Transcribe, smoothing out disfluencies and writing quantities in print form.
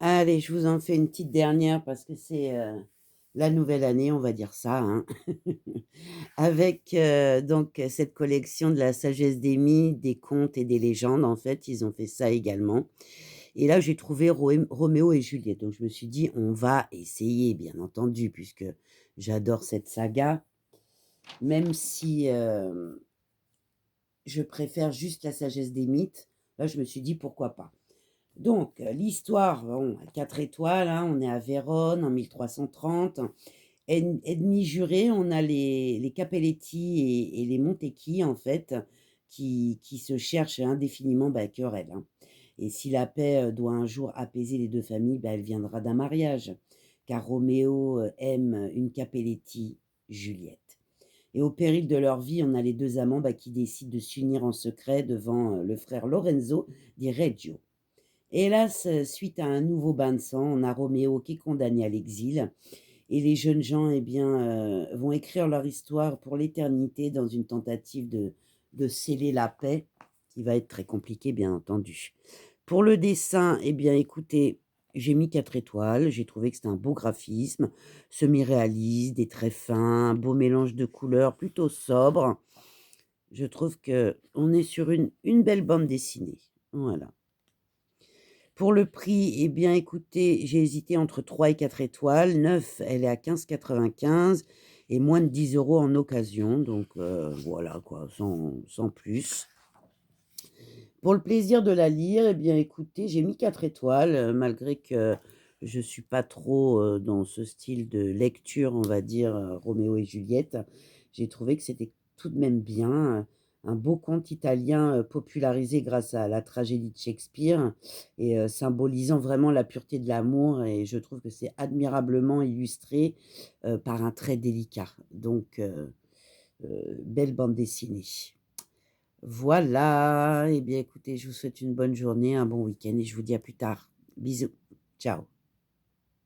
Allez, je vous en fais une petite dernière parce que c'est, la nouvelle année, on va dire ça, hein. Avec, donc cette collection de la sagesse des mythes, des contes et des légendes, en fait, ils ont fait ça également et là, j'ai trouvé Roméo et Juliette, donc je me suis dit: «On va essayer», bien entendu, puisque j'adore cette saga, même si, je préfère juste la sagesse des mythes. Là, je me suis dit: «Pourquoi pas?» Donc, l'histoire, bon, 4 étoiles, hein, on est à Vérone en 1330. Ennemis jurés, on a les Cappelletti et les Montecchi, en fait, qui se cherchent indéfiniment, bah, querelle, hein. Et si la paix, doit un jour apaiser les 2 familles, bah, elle viendra d'un mariage, car Roméo, aime une Cappelletti, Juliette. Et au péril de leur vie, on a les 2 amants, bah, qui décident de s'unir en secret devant, le frère Lorenzo di Reggio. Hélas, suite à un nouveau bain de sang, on a Roméo qui est condamné à l'exil et les jeunes gens, eh bien, vont écrire leur histoire pour l'éternité dans une tentative de sceller la paix, qui va être très compliquée, bien entendu. Pour le dessin, eh bien, écoutez, j'ai mis 4 étoiles. J'ai trouvé que c'était un beau graphisme, semi-réaliste, des traits fins, un beau mélange de couleurs, plutôt sobre. Je trouve que on est sur une belle bande dessinée. Voilà. Pour le prix, eh bien, écoutez, j'ai hésité entre 3 et 4 étoiles. 9, elle est à 15,95 et moins de 10 € en occasion, donc voilà quoi, sans plus. Pour le plaisir de la lire, eh bien, écoutez, j'ai mis 4 étoiles, malgré que je suis pas trop, dans ce style de lecture, on va dire, Roméo et Juliette. J'ai trouvé que c'était tout de même bien, un beau conte italien, popularisé grâce à la tragédie de Shakespeare et symbolisant vraiment la pureté de l'amour et je trouve que c'est admirablement illustré, par un trait délicat. Donc belle bande dessinée. Voilà, eh bien écoutez, je vous souhaite une bonne journée, un bon week-end et je vous dis à plus tard. Bisous. Ciao.